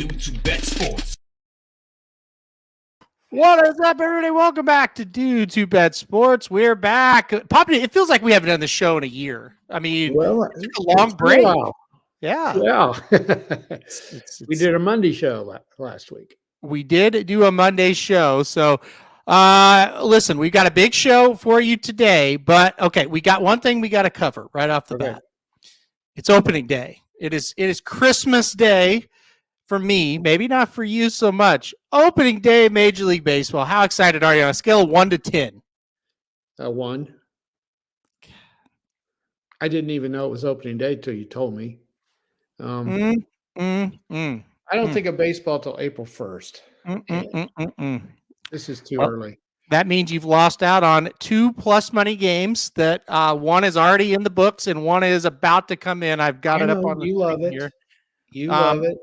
Dude to Bet Sports. What is up, everybody? Welcome back to Dude to Bet Sports. We're back. Probably, it feels like we haven't done the show in a year. I mean, it's a long break. Yeah. We did a Monday show last week. We did do a Monday show. So, listen, we got a big show for you today. But, okay, we got one thing we got to cover right off the bat. It's opening day. It is Christmas Day for me, maybe not for you so much. Opening day of Major League Baseball. How excited are you on a scale of 1 to 10? 1. I didn't even know it was opening day until you told me. I don't think of baseball till April 1st. This is too early. That means you've lost out on 2 plus money games that one is already in the books and one is about to come in. I've got it up on the love it. here. You love it.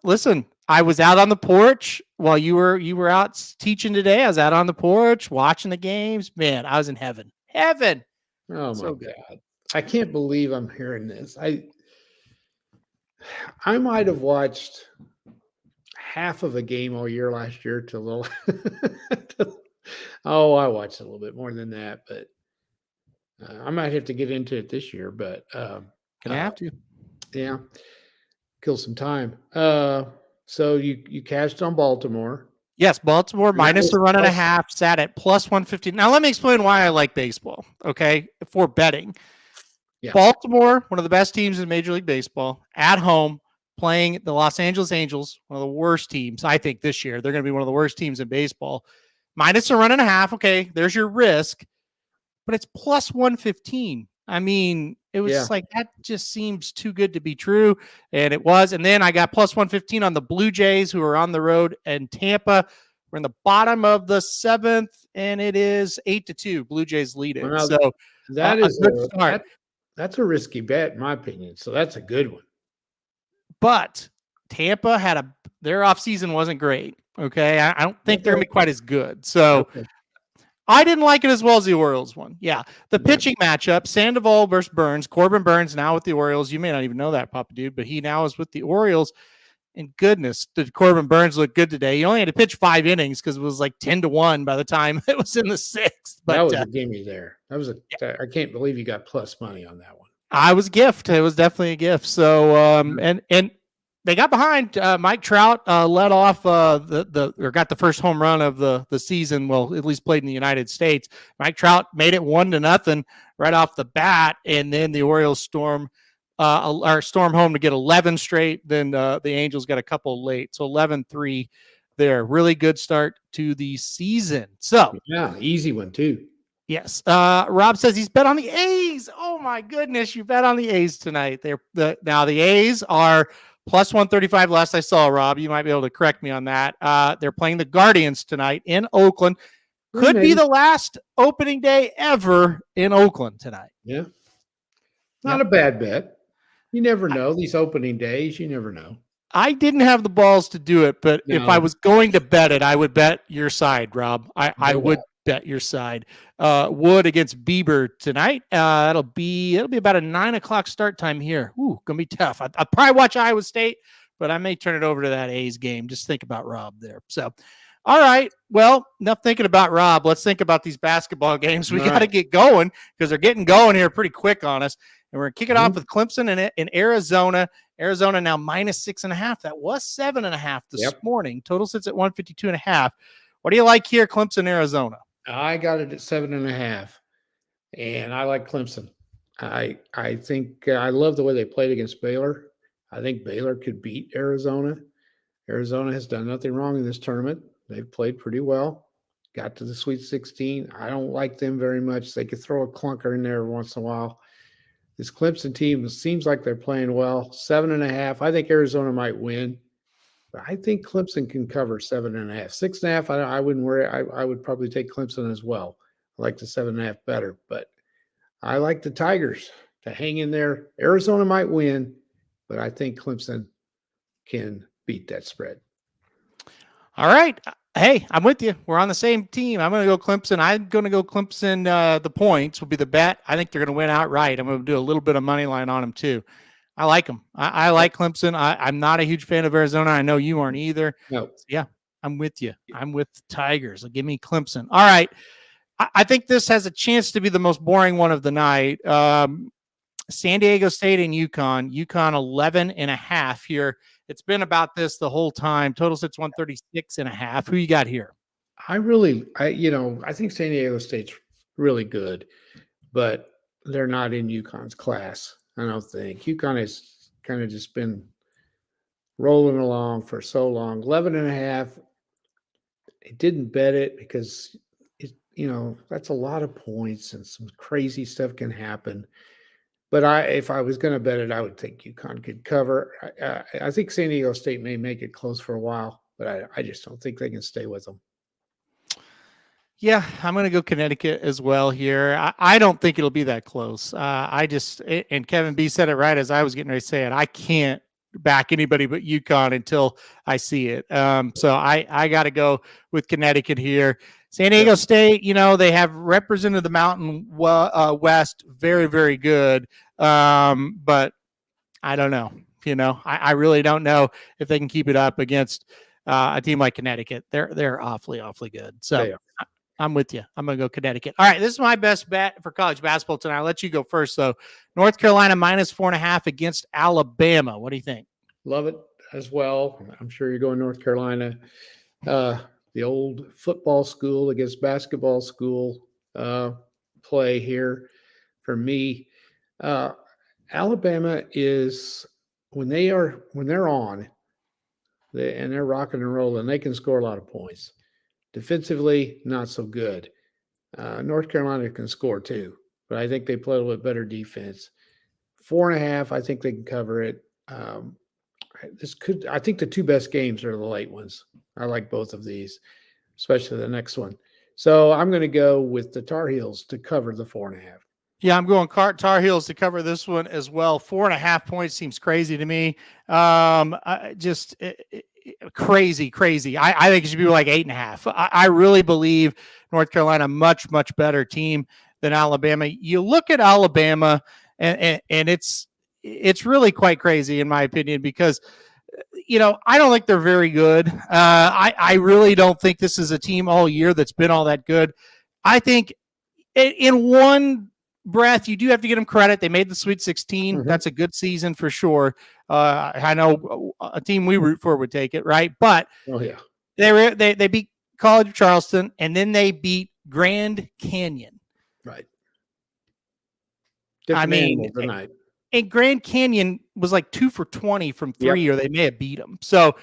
Listen, I was out on the porch while you were out teaching today. I was out on the porch watching the games. Man, I was in heaven. Heaven. Oh my God. I can't believe I'm hearing this. I might have watched half of a game all year last year to a little I watched a little bit more than that, but I might have to get into it this year, but gonna have to. Yeah. Kill some time. So you cashed on Baltimore. Yes, Baltimore minus the 1.5 sat at plus 150. Now let me explain why I like baseball. Okay, for betting. Yeah. Baltimore, one of the best teams in Major League Baseball, at home playing the Los Angeles Angels, one of the worst teams I think this year. They're going to be one of the worst teams in baseball. Minus a 1.5. Okay, there's your risk, but it's plus 115. I mean, it was just like, that just seems too good to be true. And it was. And then I got plus 115 on the Blue Jays, who are on the road in Tampa. We're in the bottom of the 7th, and it is 8-2. Blue Jays lead it. Well, so that is a good start. That's a risky bet, in my opinion. So that's a good one. But Tampa their offseason wasn't great. Okay. I don't think they're going to be quite as good. So I didn't like it as well as the Orioles one. Yeah. The pitching matchup, Sandoval versus Burns. Corbin Burns now with the Orioles. You may not even know that, Papa Dude, but he now is with the Orioles. And goodness, did Corbin Burns look good today? He only had to pitch 5 innings because it was like 10-1 by the time it was in the 6th. But that was a gimme there. I can't believe you got plus money on that one. I was a gift. It was definitely a gift. So, and they got behind. Mike Trout led off got the first home run of the season. Well, at least played in the United States. Mike Trout made it 1-0 right off the bat, and then the Orioles storm home to get 11 straight. Then the Angels got a couple late, so 11-3 there. Really good start to the season. So yeah, easy one too. Yes. Rob says he's bet on the A's. Oh my goodness, you bet on the A's tonight. Now the A's are plus 135 last I saw, Rob. You might be able to correct me on that. They're playing the Guardians tonight in Oakland. Could be the last opening day ever in Oakland tonight. Yeah. Not a bad bet. You never know. These opening days, you never know. I didn't have the balls to do it, but if I was going to bet it, I would bet your side, Rob. I would bet your side. Wood against Bieber tonight. It'll be about a 9:00 start time here. Ooh, gonna be tough. I'll probably watch Iowa State, but I may turn it over to that A's game. Just think about Rob there. So, all right. Well, enough thinking about Rob. Let's think about these basketball games. We got to get going because they're getting going here pretty quick on us. And we're going to kick it off with Clemson in Arizona. Arizona now minus 6.5. That was 7.5 this morning. Total sits at 152.5. What do you like here, Clemson, Arizona? I got it at 7.5, and I like Clemson. I think I love the way they played against Baylor. I think Baylor could beat Arizona. Arizona has done nothing wrong in this tournament. They've played pretty well. Got to the Sweet 16. I don't like them very much. They could throw a clunker in there every once in a while. This Clemson team seems like they're playing well. 7.5. I think Arizona might win. I think Clemson can cover 7.5. 6.5, I wouldn't worry. I would probably take Clemson as well. I like the 7.5 better, but I like the Tigers to hang in there. Arizona might win, but I think Clemson can beat that spread. All right. Hey, I'm with you. We're on the same team. I'm going to go Clemson. I'm going to go Clemson. The points will be the bet. I think they're going to win outright. I'm going to do a little bit of money line on them too. I like them. I like Clemson. I'm not a huge fan of Arizona. I know you aren't either. No. So yeah, I'm with you. I'm with the Tigers. Give me Clemson. All right. I think this has a chance to be the most boring one of the night. San Diego State and UConn 11.5 here. It's been about this the whole time. Total sits 136.5. Who you got here? I think San Diego State's really good, but they're not in UConn's class. I don't think UConn has kind of just been rolling along for so long. 11.5. It didn't bet it because that's a lot of points and some crazy stuff can happen. But if I was going to bet it, I would think UConn could cover. I think San Diego State may make it close for a while, but I just don't think they can stay with them. Yeah, I'm going to go Connecticut as well here. I don't think it'll be that close. And Kevin B said it right as I was getting ready to say it. I can't back anybody but UConn until I see it. So I got to go with Connecticut here. San Diego State, they have represented the Mountain West very, very good. But I don't know. I really don't know if they can keep it up against a team like Connecticut. They're awfully, awfully good. So I'm with you. I'm going to go Connecticut. All right, this is my best bet for college basketball tonight. I'll let you go first, though. North Carolina -4.5 against Alabama. What do you think? Love it as well. I'm sure you're going North Carolina. The old football school against basketball school play here for me. Alabama is when they're on, and they're rocking and rolling, they can score a lot of points. Defensively, not so good. North Carolina can score too, but I think they play a little bit better defense. 4.5, I think they can cover it. I think the two best games are the late ones. I like both of these, especially the next one. So I'm going to go with the Tar Heels to cover the 4.5. Yeah, I'm going Tar Heels to cover this one as well. 4.5 points seems crazy to me. Crazy. I think it should be like 8.5. I really believe North Carolina much, much better team than Alabama. You look at Alabama, and it's really quite crazy in my opinion because I don't think they're very good. I really don't think this is a team all year that's been all that good. I think in one breath, you do have to give them credit. They made the Sweet 16. Mm-hmm. That's a good season for sure. I know a team we root for would take it, right? But they beat College of Charleston, and then they beat Grand Canyon. Right. Tonight. And Grand Canyon was like 2 for 20 from 3, or they may have beat them. So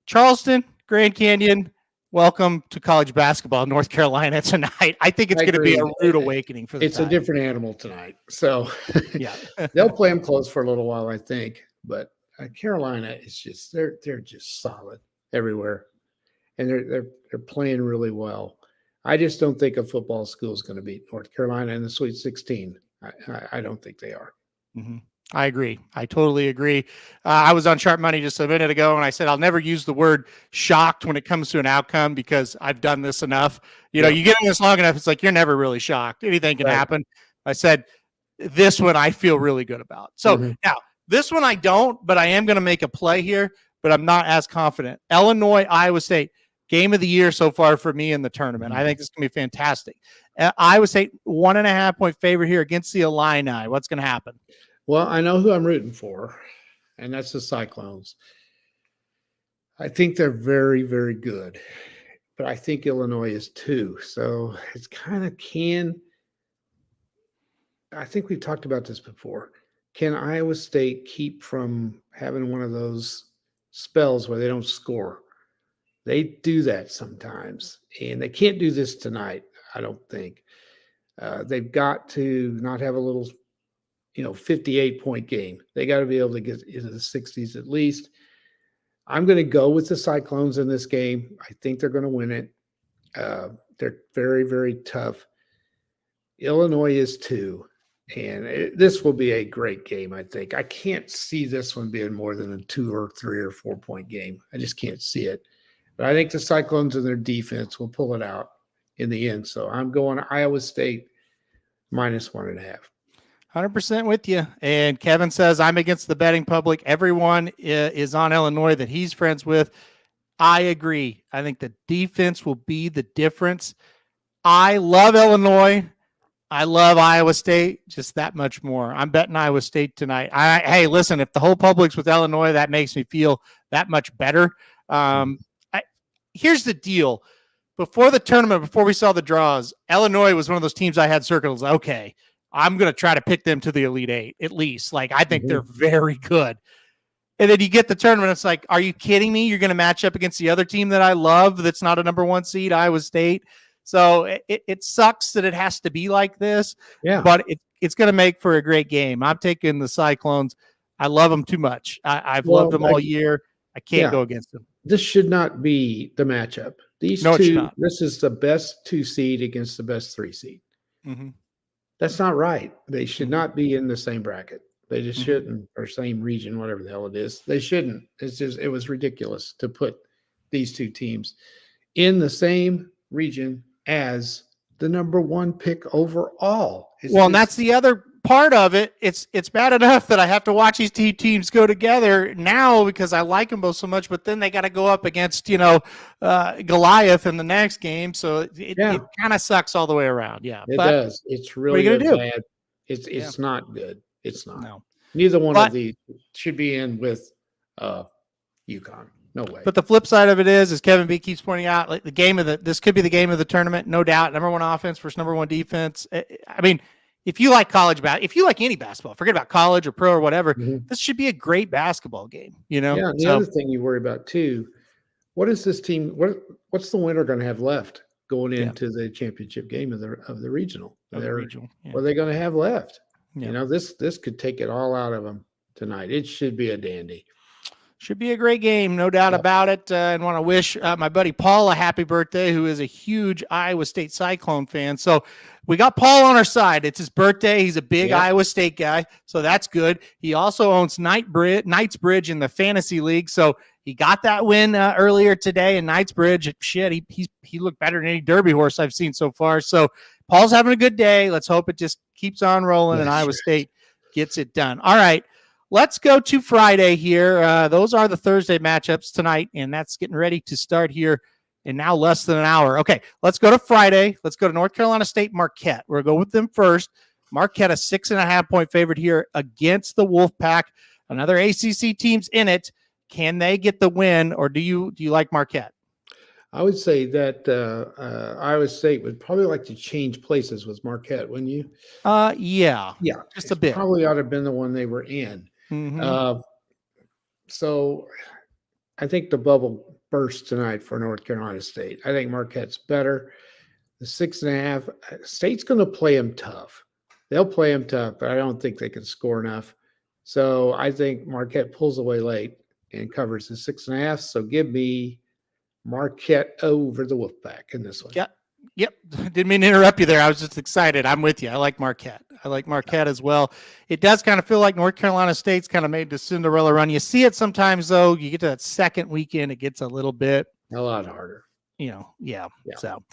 Charleston, Grand Canyon, welcome to college basketball in North Carolina tonight. I think it's going to be a rude awakening for the It's a different animal tonight. So they'll play them close for a little while, I think. But Carolina is just they're just solid everywhere, and they're playing really well. I just don't think a football school is going to beat North Carolina in the Sweet 16. I don't think they are. Mm-hmm. I agree. I totally agree. I was on Sharp Money just a minute ago, and I said I'll never use the word shocked when it comes to an outcome because I've done this enough. You get in this long enough, it's like you're never really shocked. Anything can happen. I said this one I feel really good about. So now this one I don't, but I am going to make a play here, but I'm not as confident. Illinois, Iowa State, game of the year so far for me in the tournament. I think this is going to be fantastic. Iowa State 1.5 point favorite here against the Illini. What's going to happen? Well, I know who I'm rooting for, and that's the Cyclones. I think they're very, very good, but I think Illinois is too. So it's kind of I think we've talked about this before. Can Iowa State keep from having one of those spells where they don't score? They do that sometimes, and they can't do this tonight, I don't think. They've got to not have a little 58-point game. They got to be able to get into the 60s at least. I'm going to go with the Cyclones in this game. I think they're going to win it. They're very, very tough. Illinois is too. And this will be a great game, I think. I can't see this one being more than a 2 or 3 or 4 point game. I just can't see it. But I think the Cyclones and their defense will pull it out in the end. So I'm going Iowa State -1.5. 100% with you. And Kevin says, I'm against the betting public. Everyone is on Illinois that he's friends with. I agree. I think the defense will be the difference. I love Illinois. I love Iowa State just that much more. I'm betting Iowa State tonight. Hey, listen, if the whole public's with Illinois, that makes me feel that much better. Here's the deal. Before the tournament, before we saw the draws, Illinois was one of those teams I had circled. Okay, I'm going to try to pick them to the Elite Eight at least. Like, I think they're very good. And then you get the tournament. It's like, are you kidding me? You're going to match up against the other team that I love that's not a number one seed, Iowa State. So it sucks that it has to be like this. Yeah. But it's going to make for a great game. I'm taking the Cyclones. I love them too much. I've loved them all year. I can't go against them. This should not be the matchup. These two, this is the best 2 seed against the best 3 seed. Mm-hmm. That's not right. They should not be in the same bracket. They just shouldn't, or same region, whatever the hell it is. They shouldn't. It was ridiculous to put these 2 teams in the same region as the number 1 pick overall. And that's the other part of it. It's bad enough that I have to watch these 2 teams go together now because I like them both so much, but then they got to go up against, Goliath in the next game. So it kind of sucks all the way around. Yeah. It does. It's really bad. It's not good. It's not. No. Neither one of these should be in with UConn. No way. But the flip side of it is Kevin B keeps pointing out, like this could be the game of the tournament, no doubt. Number 1 offense versus number 1 defense. I mean, if you like college if you like any basketball, forget about college or pro or whatever, this should be a great basketball game. Yeah. And the other thing you worry about too, what is this team? What's the winner going to have left going into the championship game of the regional? What are they going to have left? Yeah. This could take it all out of them tonight. It should be a dandy. Should be a great game, no doubt about it. And want to wish my buddy Paul a happy birthday, who is a huge Iowa State Cyclone fan. So we got Paul on our side. It's his birthday. He's a big Iowa State guy, so that's good. He also owns Knightsbridge in the fantasy league, so he got that win earlier today in Knightsbridge. Shit, he looked better than any Derby horse I've seen so far. So Paul's having a good day. Let's hope it just keeps on rolling and Iowa State gets it done. All right. Let's go to Friday here. Those are the Thursday matchups tonight, and that's getting ready to start here in now less than an hour. Okay, let's go to Friday. Let's go to North Carolina State Marquette. We're going to go with them first. Marquette, a 6.5-point favorite here against the Wolfpack. Another ACC team's in it. Can they get the win, or do you like Marquette? I would say that Iowa State would probably like to change places with Marquette, wouldn't you? Yeah, just a bit. Probably ought to have been the one they were in. So I think the bubble burst tonight for North Carolina State. I think Marquette's better. The 6.5, State's going to play them tough. They'll play them tough, but I don't think they can score enough. So I think Marquette pulls away late and covers the 6.5. So give me Marquette over the Wolfpack in this one. Yep. Didn't mean to interrupt you there. I was just excited. I'm with you. I like Marquette. As well. It does kind of feel like North Carolina State's kind of made the Cinderella run. You see it sometimes, though. You get to that second weekend, it gets a little bit. A lot harder. So,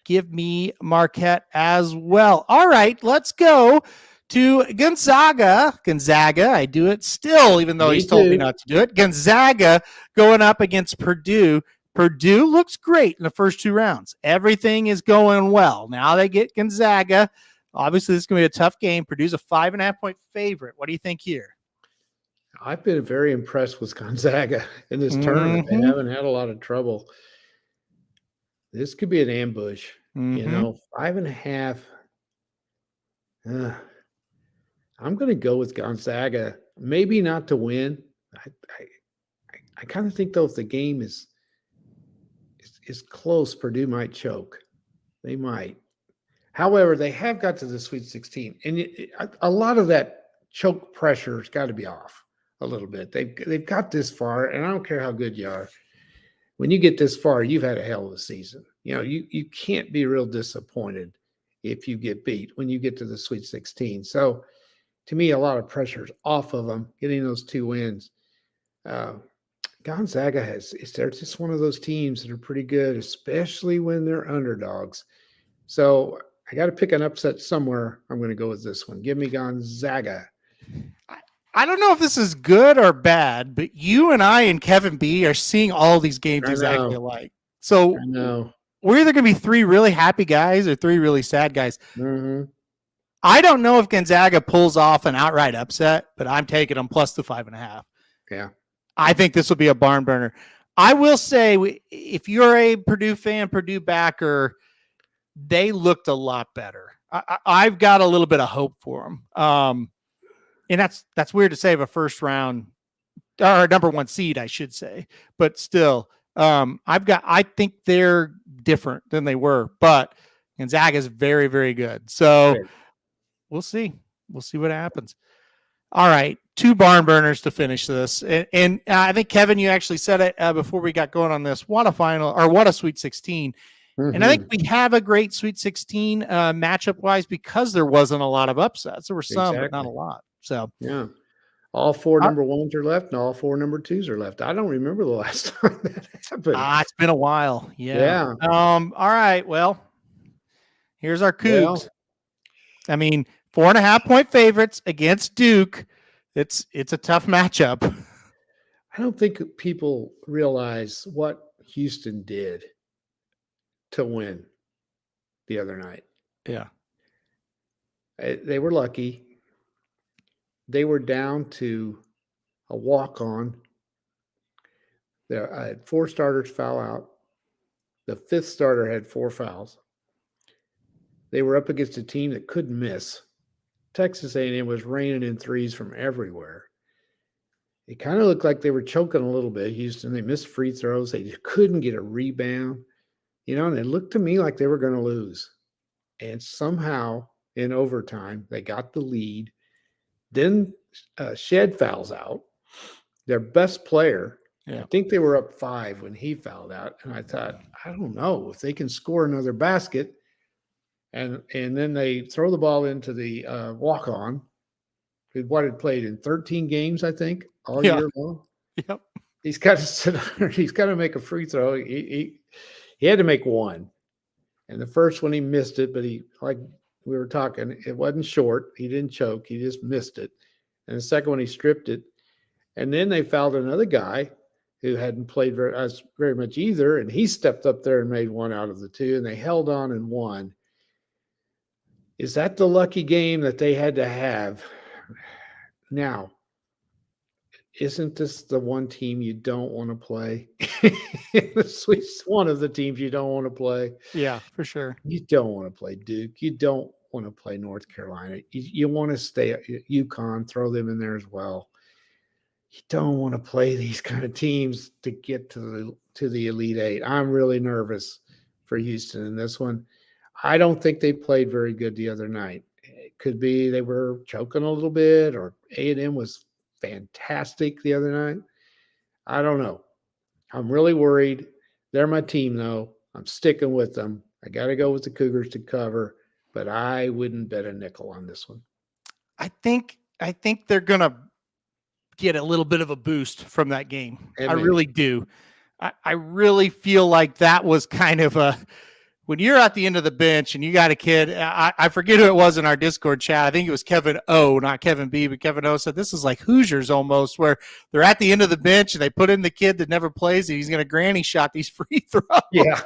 give me Marquette as well. All right, let's go to Gonzaga. I do it still, even though he's told me not to do it. Gonzaga going up against Purdue. Purdue looks great in the first 2 rounds. Everything is going well. Now they get Gonzaga. Obviously, this is going to be a tough game. Purdue's a 5.5-point favorite. What do you think here? I've been very impressed with Gonzaga in this tournament. They haven't had a lot of trouble. This could be an ambush. 5.5. I'm going to go with Gonzaga. Maybe not to win. I kind of think, though, if the game is close, Purdue might choke. They might. However, they have got to the Sweet 16, and a lot of that choke pressure has got to be off a little bit. They've got this far, and I don't care how good you are. When you get this far, you've had a hell of a season. You can't be real disappointed if you get beat when you get to the Sweet 16. So, to me, a lot of pressure is off of them getting those 2 wins. Gonzaga they're just one of those teams that are pretty good, especially when they're underdogs. So I got to pick an upset somewhere. I'm going to go with this one. Give me Gonzaga. I don't know if this is good or bad, but you and I and Kevin B are seeing all these games exactly alike. So I know. We're either going to be three really happy guys or three really sad guys. Mm-hmm. I don't know if Gonzaga pulls off an outright upset, but I'm taking them plus the 5.5. Yeah. I think this will be a barn burner. I will say, if you're a Purdue fan, Purdue backer, they looked a lot better. I've got a little bit of hope for them. And that's weird to say of a first round or number one seed, I should say, but still, I think they're different than they were, but Gonzaga is very, very good. So we'll see. We'll see what happens. All right. 2 barn burners to finish this. And I think, Kevin, you actually said it before we got going on this. What a final, or what a Sweet 16. Mm-hmm. And I think we have a great Sweet 16 matchup wise because there wasn't a lot of upsets. There were some, but not a lot. So, yeah. All 4 number 1s are left and all 4 number 2s are left. I don't remember the last time that happened. It's been a while. Yeah. All right. Well, here's our Cougs. Well, I mean, 4.5-point favorites against Duke. It's a tough matchup. I don't think people realize what Houston did to win the other night. Yeah. They were lucky. They were down to a walk-on. I had 4 starters foul out. The 5th starter had 4 fouls. They were up against a team that couldn't miss. Texas A&M was raining in threes from everywhere. It kind of looked like they were choking a little bit, Houston. They missed free throws. They couldn't get a rebound. And it looked to me like they were going to lose. And somehow, in overtime, they got the lead. Then Shed fouls out. Their best player, I think they were up 5 when he fouled out. And I thought, I don't know if they can score another basket. And then they throw the ball into the walk-on. What had played in 13 games, I think, all year long. Yep. He's got to sit under. He's got to make a free throw. He had to make one. And the first one he missed it, but like we were talking, it wasn't short. He didn't choke. He just missed it. And the second one, he stripped it. And then they fouled another guy who hadn't played very much either, and he stepped up there and made one out of the 2, and they held on and won. Is that the lucky game that they had to have? Now, isn't this the one team you don't want to play? One of the teams you don't want to play. Yeah, for sure. You don't want to play Duke. You don't want to play North Carolina. You want to stay at UConn, throw them in there as well. You don't want to play these kind of teams to get to the Elite Eight. I'm really nervous for Houston in this one. I don't think they played very good the other night. It could be they were choking a little bit, or A&M was fantastic the other night. I don't know. I'm really worried. They're my team, though. I'm sticking with them. I got to go with the Cougars to cover, but I wouldn't bet a nickel on this one. I think they're going to get a little bit of a boost from that game. I really do. I really feel like that was kind of when you're at the end of the bench and you got a kid, I forget who it was in our Discord chat. I think it was Kevin O, not Kevin B, but Kevin O said this is like Hoosiers almost, where they're at the end of the bench and they put in the kid that never plays and he's going to granny shot these free throws. Yeah.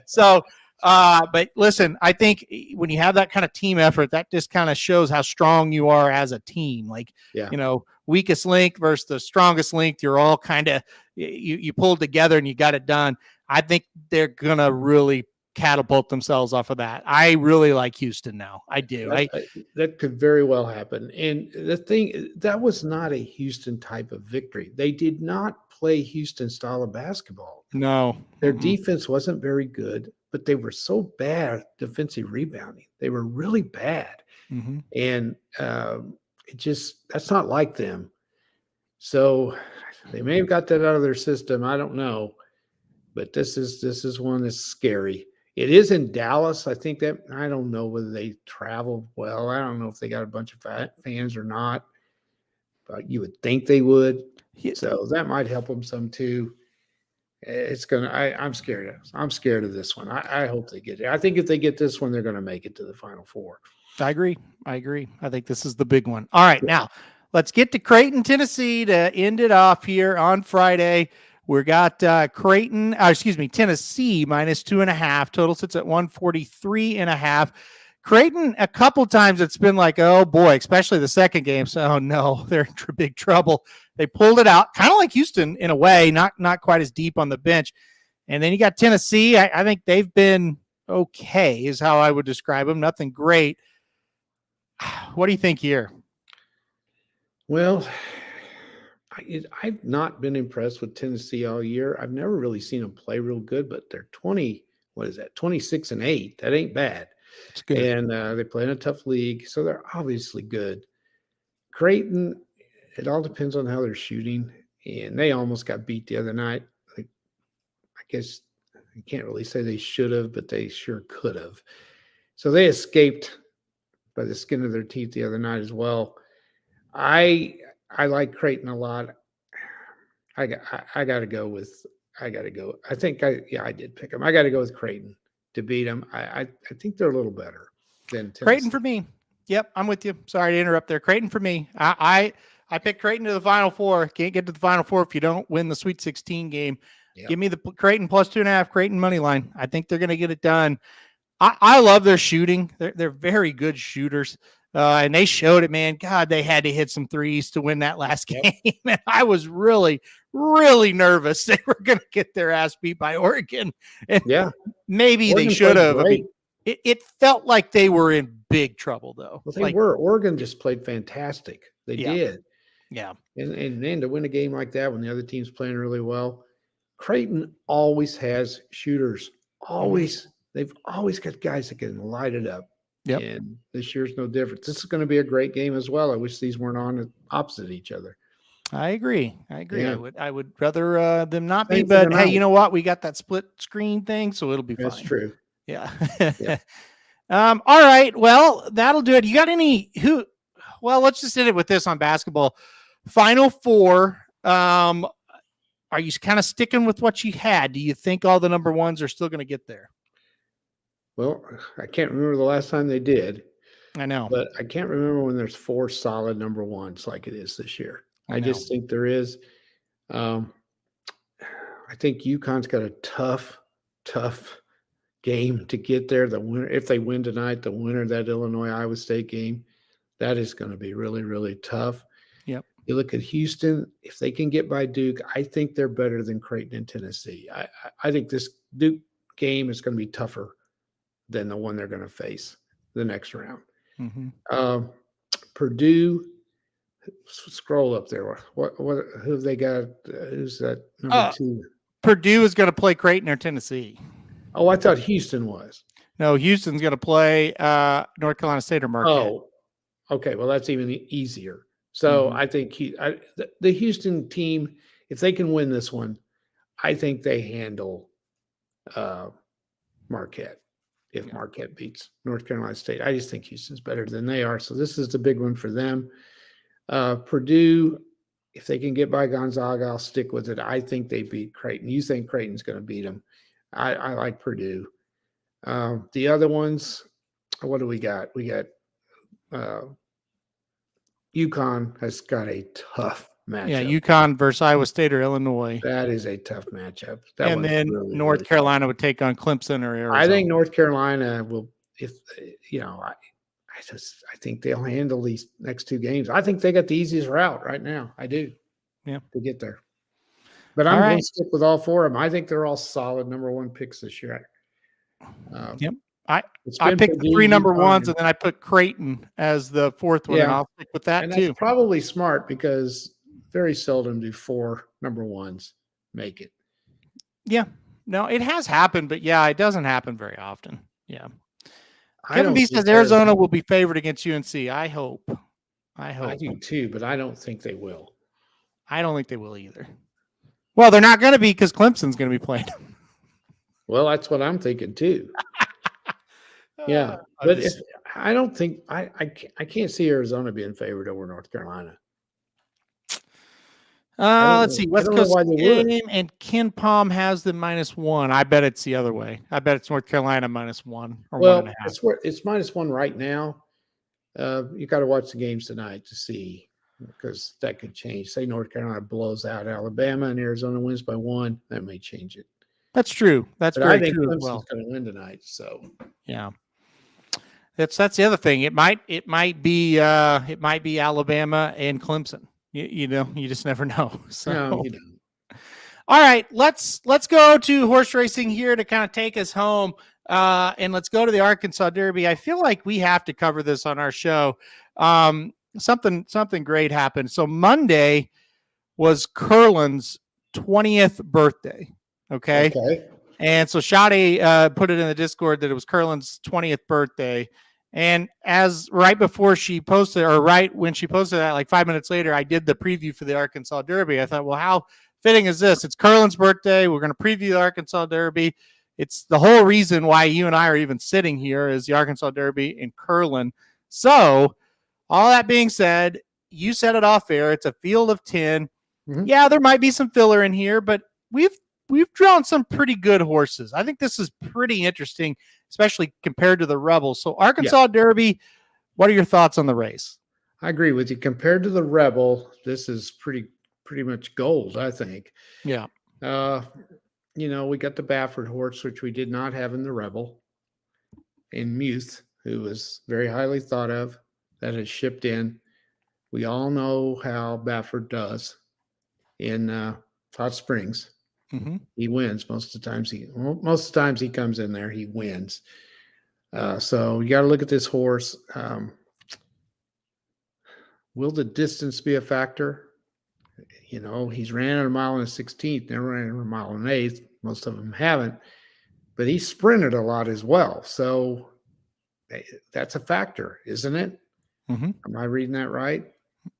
So, but listen, I think when you have that kind of team effort, that just kind of shows how strong you are as a team. Like, weakest link versus the strongest link, you're all kind of, you pulled together and you got it done. I think they're going to really catapult themselves off of that. I really like Houston now. I do. That could very well happen. And the thing, that was not a Houston type of victory. They did not play Houston style of basketball. No. Their defense wasn't very good, but they were so bad defensive rebounding. They were really bad. Mm-hmm. And that's not like them. So they may have got that out of their system. I don't know. But this is one that's scary. It is in Dallas. I think that, I don't know whether they travel well. I don't know if they got a bunch of fans or not, but you would think they would. So that might help them some too. I'm scared. I'm scared of this one. I hope they get it. I think if they get this one, they're going to make it to the Final Four. I agree. I think this is the big one. All right, now let's get to Creighton, Tennessee to end it off here on Friday. We got Tennessee minus 2.5. Total sits at 143.5. Creighton, a couple times it's been like, oh boy, especially the second game. So, oh no, they're in big trouble. They pulled it out, kind of like Houston in a way, not quite as deep on the bench. And then you got Tennessee. I think they've been okay, is how I would describe them. Nothing great. What do you think here? Well, I've not been impressed with Tennessee all year. I've never really seen them play real good, but they're 26-8. That ain't bad. It's good. And they play in a tough league, so they're obviously good. Creighton, it all depends on how they're shooting, and they almost got beat the other night. I guess I can't really say they should have, but they sure could have. So they escaped by the skin of their teeth the other night as well. I like Creighton a lot. I got to go with. I did pick them. I got to go with Creighton to beat them. I think they're a little better than Tennessee. Creighton for me. Yep, I'm with you. Sorry to interrupt there. Creighton for me. I picked Creighton to the Final Four. Can't get to the Final Four if you don't win the Sweet 16 game. Yep. Give me the Creighton plus 2.5. Creighton money line. I think they're going to get it done. I love their shooting. They're very good shooters. And they showed it, man. God, they had to hit some threes to win that last game. And I was really, really nervous they were going to get their ass beat by Oregon. And maybe Oregon they should have. I mean, it felt like they were in big trouble, though. Well, they were. Oregon just played fantastic. They did. Yeah. And then to win a game like that when the other team's playing really well, Creighton always has shooters. Always. They've always got guys that can light it up. Yep. And this year's no different. This is going to be a great game as well. I wish these weren't on opposite each other. I agree. Yeah. I would rather them not be, but hey, you know what? We got that split screen thing, so it'll be fine. That's true. Yeah. All right. Well, that'll do it. You got any well, let's just end it with this on basketball. Final Four. Are you kind of sticking with what you had? Do you think all the number ones are still going to get there? Well, I can't remember the last time they did. I know. But I can't remember when there's 4 solid number ones like it is this year. I just think there is. I think UConn's got a tough game to get there. The winner, if they win tonight, the winner of that Illinois-Iowa State game, that is going to be really, really tough. Yep. You look at Houston, if they can get by Duke, I think they're better than Creighton and Tennessee. I think this Duke game is going to be tougher than the one they're going to face the next round. Mm-hmm. Purdue, scroll up there. Who have they got? Who's that number 2? Purdue is going to play Creighton or Tennessee. Oh, I thought Houston was. No, Houston's going to play North Carolina State or Marquette. Oh, okay. Well, that's even easier. So I think the Houston team, if they can win this one, I think they handle Marquette. If Marquette beats North Carolina State, I just think Houston's better than they are. So this is the big one for them. Purdue, if they can get by Gonzaga, I'll stick with it. I think they beat Creighton. You think Creighton's going to beat them. I like Purdue. The other ones, what do we got? We got UConn has got a tough matchup. Yeah, UConn versus Iowa State or Illinois. That is a tough matchup. And then really, North Carolina would take on Clemson or Arizona. I think North Carolina will, I think they'll handle these next 2 games. I think they got the easiest route right now. I do. Yeah. To get there. But I'm going to stick with all 4 of them. I think they're all solid number 1 picks this year. Yep. I picked the 3 number ones, and then I put Creighton as the 4th one, and I'll stick with that too. That's probably smart because very seldom do 4 number 1s make it. Yeah. No, it has happened, but it doesn't happen very often. Yeah. Kevin B says Arizona will be favored against UNC. I hope. I do too, but I don't think they will. I don't think they will either. Well, they're not going to be because Clemson's going to be playing. Well, that's what I'm thinking too. Yeah, but I don't think I can't see Arizona being favored over North Carolina. Let's see. I West don't know Coast why they would. game and Ken Palm has the -1. I bet it's the other way. I bet it's North Carolina -1 or Well, 1.5. it's -1 right now. You got to watch the games tonight to see, because that could change. Say North Carolina blows out Alabama and Arizona wins by 1, that may change it. That's true. That's But very I think true as Clemson's well. going to win tonight. So Yeah. That's the other thing. It might be Alabama and Clemson. You know, you just never know. So no, you don't. all right, let's go to horse racing here to kind of take us home. And let's go to the Arkansas Derby. I feel like we have to cover this on our show. Something great happened. So Monday was Curlin's 20th birthday. Okay. And so Shadi put it in the Discord that it was Curlin's 20th birthday. And as right before she posted, or right when she posted that, like 5 minutes later, I did the preview for the Arkansas Derby. I thought, well, how fitting is this? It's Curlin's birthday. We're going to preview the Arkansas Derby. It's the whole reason why you and I are even sitting here is the Arkansas Derby and Curlin. So all that being said, you said it off air. It's a field of 10. Mm-hmm. Yeah, there might be some filler in here, but we've drawn some pretty good horses. I think this is pretty interesting, especially compared to the Rebels. So Arkansas Derby, what are your thoughts on the race? I agree with you. Compared to the Rebel, this is pretty much gold, I think. Yeah. You know, we got the Baffert horse, which we did not have in the Rebel, and Muth, who was very highly thought of, that has shipped in. We all know how Baffert does in Hot Springs. Mm-hmm. He wins most of the times. Most of the times he comes in there, he wins. So you got to look at this horse. Will the distance be a factor? You know, he's ran at a mile and a 16th, never ran at a mile and an 8th. Most of them haven't, but he sprinted a lot as well. So that's a factor, isn't it? Mm-hmm. Am I reading that right?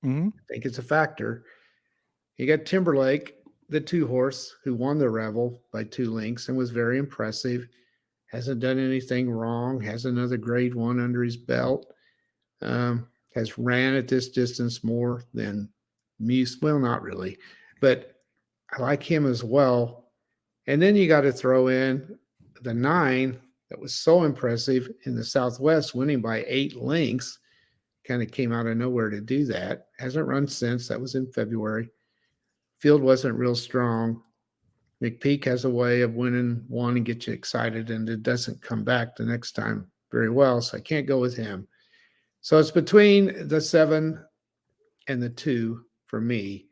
Mm-hmm. I think it's a factor. You got Timberlake, the 2-horse, who won the Rebel by 2 lengths and was very impressive. Hasn't done anything wrong. Has another grade 1 under his belt. Has ran at this distance more than Muse. Well, not really, but I like him as well. And then you got to throw in the 9 that was so impressive in the Southwest, winning by 8 lengths. Kind of came out of nowhere to do that. Hasn't run since. That was in February. Field wasn't real strong. McPeak has a way of winning one and get you excited, and it doesn't come back the next time very well, so I can't go with him. So it's between the 7 and the 2 for me,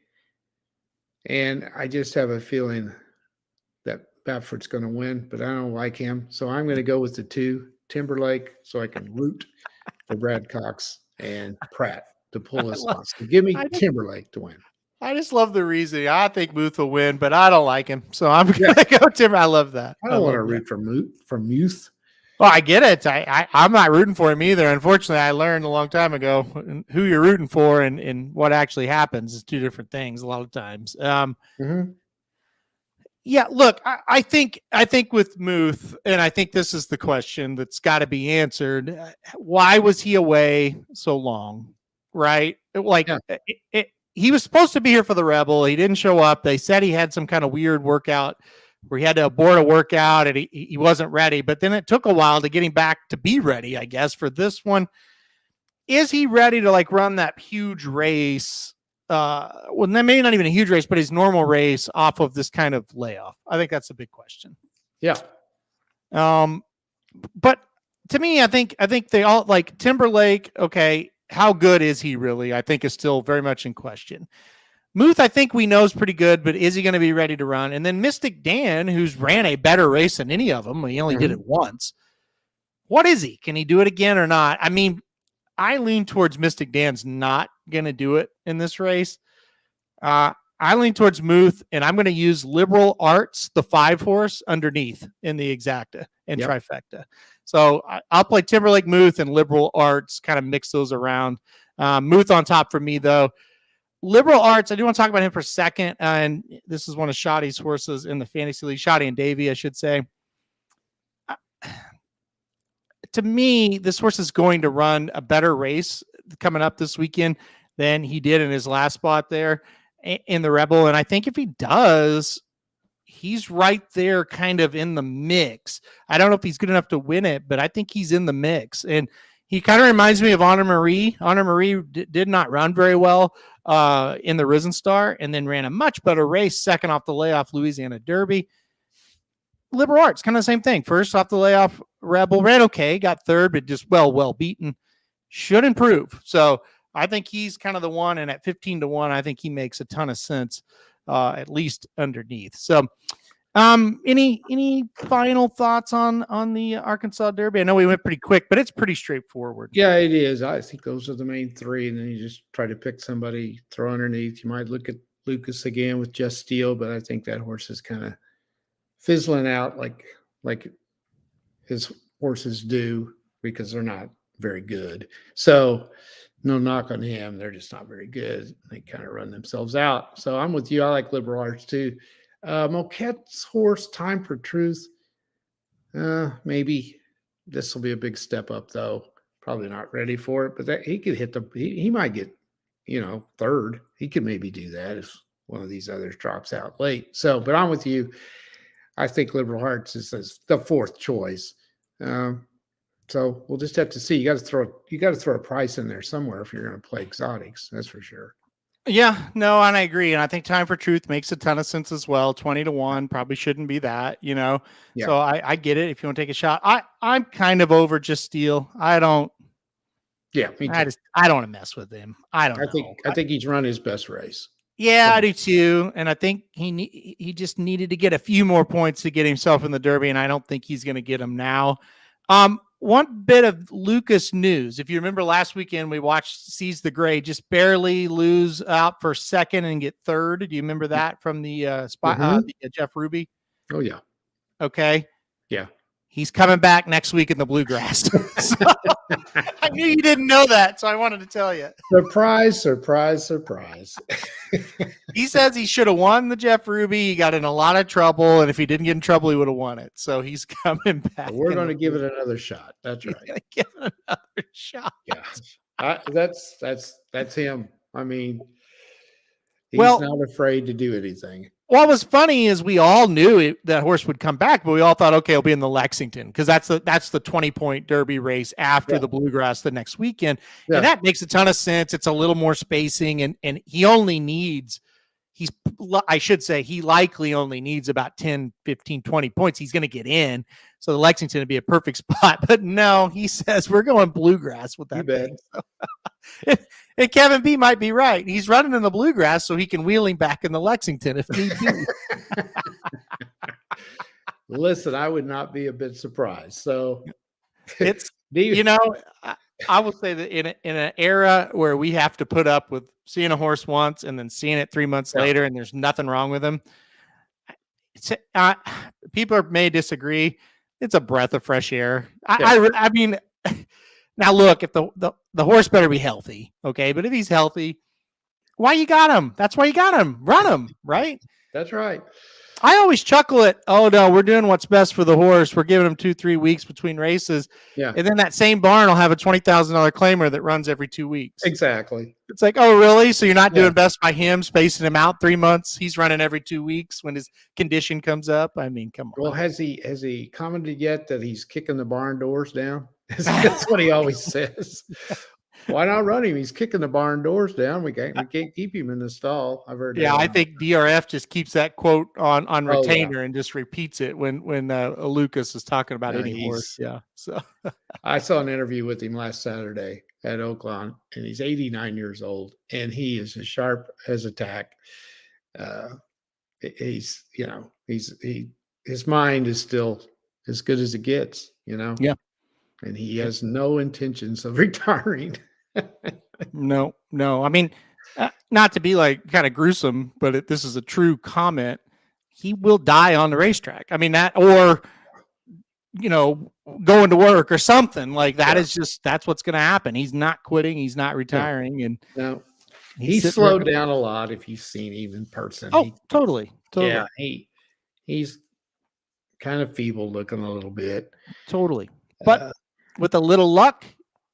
and I just have a feeling that Baffert's going to win, but I don't like him, so I'm going to go with the 2, Timberlake, so I can root for Brad Cox and Pratt to pull this off. So give me Timberlake to win. I just love the reasoning. I think Muth will win, but I don't like him, so I'm going to go Timber. I love that. I don't want to root for Muth. Well, I get it. I'm not rooting for him either. Unfortunately, I learned a long time ago who you're rooting for and what actually happens is 2 different things a lot of times. Yeah, look, I think with Muth, and I think this is the question that's got to be answered. Why was he away so long? Right? Like he was supposed to be here for the Rebel. He didn't show up. They said he had some kind of weird workout where he had to abort a workout and he wasn't ready. But then it took a while to get him back to be ready, I guess, for this one. Is he ready to like run that huge race? Well, maybe not even a huge race, but his normal race off of this kind of layoff. I think that's a big question. Yeah. But to me, I think they all like Timberlake. Okay. How good is he really? I think is still very much in question. Muth, I think we know is pretty good, but is he going to be ready to run? And then Mystic Dan, who's ran a better race than any of them. He only did it once. What is he? Can he do it again or not? I mean, I lean towards Mystic Dan's not going to do it in this race. I lean towards Muth, and I'm going to use Liberal Arts, the 5-horse, underneath in the exacta and trifecta. So I'll play Timberlake, Muth, and Liberal Arts, kind of mix those around. Muth on top for me, though. Liberal Arts, I do want to talk about him for a second, and this is one of Shotty's horses in the Fantasy League, Shotty and Davey, I should say. To me, this horse is going to run a better race coming up this weekend than he did in his last spot there. in the Rebel. And I think if he does, he's right there kind of in the mix. I don't know if he's good enough to win it, but I think he's in the mix. And he kind of reminds me of Honor Marie. Honor Marie did not run very well in the Risen Star, and then ran a much better race, second off the layoff Louisiana Derby. Liberal Arts, kind of the same thing. First off the layoff Rebel, ran okay, got third, but just well beaten. Should improve. So I think he's kind of the one, and at 15-1, I think he makes a ton of sense, at least underneath. So any final thoughts on the Arkansas Derby? I know we went pretty quick, but it's pretty straightforward. Yeah, it is. I think those are the main three, and then you just try to pick somebody, throw underneath. You might look at Lucas again with Just Steel, but I think that horse is kind of fizzling out like his horses do, because they're not very good. So no knock on him. They're just not very good. They kind of run themselves out. So I'm with you. I like Liberal Arts too. Moquette's horse, Time for Truth. Maybe this will be a big step up, though. Probably not ready for it, but he could hit he might get, third. He could maybe do that if one of these others drops out late. So, but I'm with you. I think Liberal Arts is the fourth choice. So we'll just have to see. You got to throw a price in there somewhere if you're going to play exotics. That's for sure. Yeah, no, and I agree. And I think Time for Truth makes a ton of sense as well. 20-1 probably shouldn't be that, Yeah. So I get it if you want to take a shot. I'm kind of over Just Steel. I don't. Yeah, me too. I don't want to mess with him. I think he's run his best race. Yeah, I do too. And I think he just needed to get a few more points to get himself in the Derby, and I don't think he's going to get them now. One bit of Lucas news. If you remember last weekend, we watched Seize the Gray just barely lose out for second and get third. Do you remember that from the spot, Jeff Ruby? Oh, yeah. Okay. Yeah. He's coming back next week in the Bluegrass. So, I knew you didn't know that, so I wanted to tell you. Surprise, surprise, surprise. He says he should have won the Jeff Ruby. He got in a lot of trouble, and if he didn't get in trouble, he would have won it. So he's coming back. We're going to give it another shot. That's right. Give it another shot. Yeah, that's him. I mean, he's not afraid to do anything. What was funny is we all knew that horse would come back, but we all thought, okay, he'll be in the Lexington because that's the 20-point Derby race after the Bluegrass the next weekend. Yeah. And that makes a ton of sense. It's a little more spacing, and he only needs he likely only needs about 10, 15, 20 points. He's going to get in. So the Lexington would be a perfect spot. But no, he says we're going Bluegrass with that thing. So, and Kevin B might be right. He's running in the Bluegrass so he can wheel him back in the Lexington if need be. Listen, I would not be a bit surprised. So it's, I will say that in an era where we have to put up with seeing a horse once and then seeing it 3 months later and there's nothing wrong with him, people may disagree. It's a breath of fresh air. I mean, now look, if the horse better be healthy, okay? But if he's healthy, why you got him? That's why you got him. Run him, right? That's right. I always chuckle at, oh no, we're doing what's best for the horse. We're giving him 2-3 weeks between races. Yeah. And then that same barn will have a $20,000 claimer that runs every 2 weeks. Exactly. It's like, oh really? So you're not doing best by him, spacing him out 3 months. He's running every 2 weeks when his condition comes up. I mean, come on. Well, has he commented yet that he's kicking the barn doors down? That's what he always says. Why not run him? He's kicking the barn doors down. We can't keep him in the stall. I've heard. Yeah, I think DRF just keeps that quote on retainer and just repeats it when Lucas is talking about any horse. Yeah. So I saw an interview with him last Saturday at Oaklawn, and he's 89 years old, and he is as sharp as a tack. His mind is still as good as it gets. Yeah. And he has no intentions of retiring. No. I mean, not to be like kind of gruesome, but this is a true comment. He will die on the racetrack. I mean that, or going to work or something like that. That's what's going to happen. He's not quitting. He's not retiring. And no, he's slowed down a lot. If you've seen him in person. Oh, totally. Yeah. He's kind of feeble looking a little bit. Totally. But with a little luck,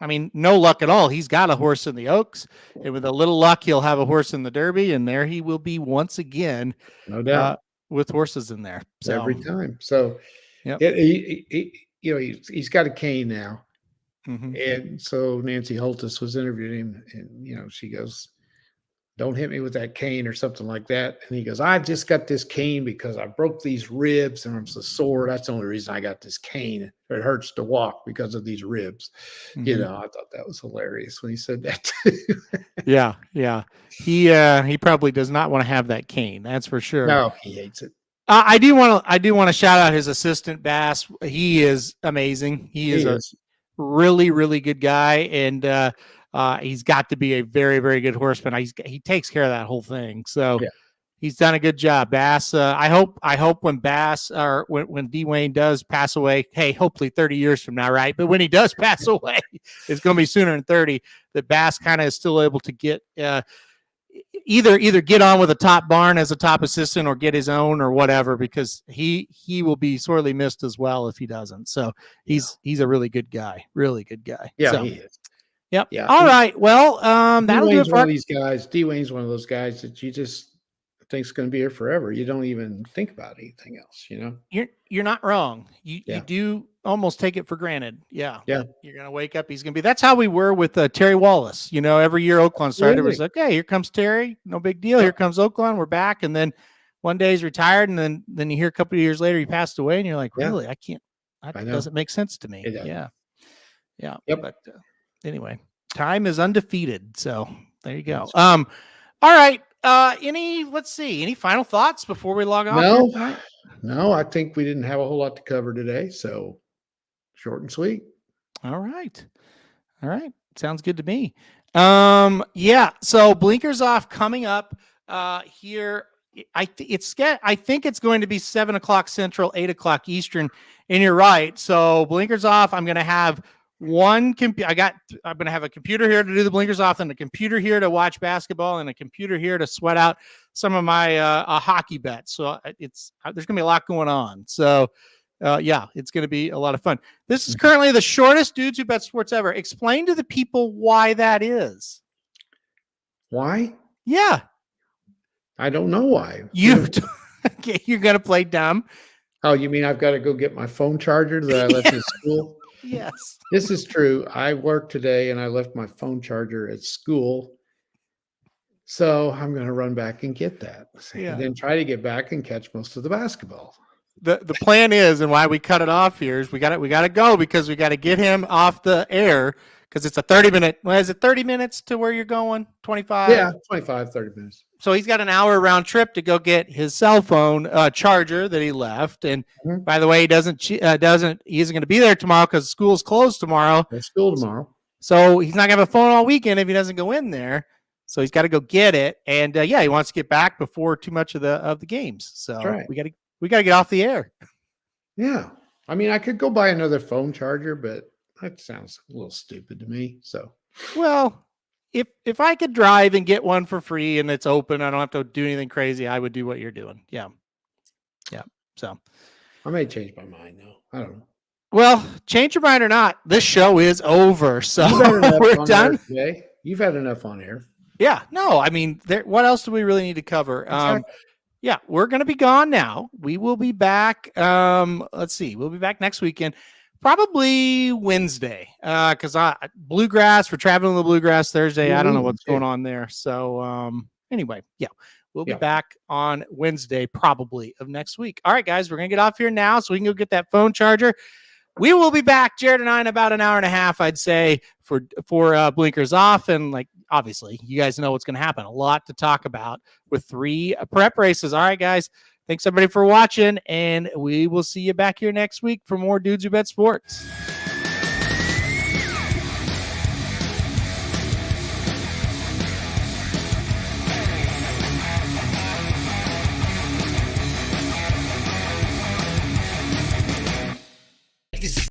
I mean, no luck at all. He's got a horse in the Oaks, and with a little luck, he'll have a horse in the Derby, and there he will be once again. No doubt. With horses in there. So every time. So yep. He's got a cane now. Mm-hmm. And so Nancy Holtis was interviewing him, and she goes, "Don't hit me with that cane," or something like that. And he goes, "I just got this cane because I broke these ribs and I'm so sore. That's the only reason I got this cane. It hurts to walk because of these ribs." Mm-hmm. I thought that was hilarious when he said that too. Yeah. He probably does not want to have that cane. That's for sure. No, he hates it. I do want to shout out his assistant Bass. He is amazing. He is a really, really good guy, and he's got to be a very, very good horseman. He takes care of that whole thing. So he's done a good job. Bass. I hope when Bass or when Dwayne does pass away, hey, hopefully 30 years from now, right? But when he does pass away, it's going to be sooner than 30. That Bass kind of is still able to get either get on with a top barn as a top assistant or get his own or whatever, because he will be sorely missed as well if he doesn't. So he's a really good guy. Yeah, so, he is. Yep. Yeah. All right. Well, that'll do it for one of these guys. Dwayne's one of those guys that you just think's going to be here forever. You don't even think about anything else. You're not wrong. You do almost take it for granted. Yeah. You're going to wake up. He's going to be. That's how we were with Terry Wallace. Every year Oakland started, it was like, hey, here comes Terry. No big deal. Here comes Oakland. We're back. And then one day he's retired, and then you hear a couple of years later he passed away, and you're like, really? I can't. That doesn't make sense to me. Yeah. Yep. But anyway, time is undefeated. So there you go. All right. Any final thoughts before we log off? No, I think we didn't have a whole lot to cover today. So short and sweet. All right. Sounds good to me. So blinkers off coming up here. I think it's going to be 7:00 Central, 8:00 Eastern, and you're right. So blinkers off. I'm going to have I'm going to have a computer here to do the blinkers off, and a computer here to watch basketball, and a computer here to sweat out some of my hockey bets. So there's going to be a lot going on. So it's going to be a lot of fun. This is currently the shortest Dudes Who Bet Sports ever. Explain to the people why that is. Why? Yeah. I don't know why. You're going to play dumb. Oh, you mean I've got to go get my phone charger that I left at school? Yes. This is true. I worked today and I left my phone charger at school. So I'm going to run back and get that. And then try to get back and catch most of the basketball. The plan is, and why we cut it off here, is we got to go because we got to get him off the air, because it's a 30-minute. Well, is it 30 minutes to where you're going? 25? Yeah, 25, 30 minutes. So he's got an hour round trip to go get his cell phone charger that he left. And by the way, he isn't going to be there tomorrow because school's closed tomorrow. There's school tomorrow. So he's not going to have a phone all weekend if he doesn't go in there. So he's got to go get it. And he wants to get back before too much of the games. So we got to get off the air. Yeah. I mean, I could go buy another phone charger, but that sounds a little stupid to me. So, well, if I could drive and get one for free and it's open, I don't have to do anything crazy, I would do what you're doing. Yeah. So I may change my mind though. I don't know. Well, change your mind or not, this show is over. So we're done. You've had enough on air. Yeah. No, I mean, what else do we really need to cover? Exactly. We're going to be gone now. We will be back. Let's see. We'll be back next weekend. Probably Wednesday, because Bluegrass, we're traveling to the Bluegrass Thursday. I don't know what's going on there. So anyway, we'll be back on Wednesday, probably, of next week. All right, guys, we're going to get off here now so we can go get that phone charger. We will be back, Jared and I, in about an hour and a half, I'd say, for blinkers off. And obviously, you guys know what's going to happen. A lot to talk about with 3 prep races. All right, guys. Thanks, everybody, for watching, and we will see you back here next week for more Dudes Who Bet Sports.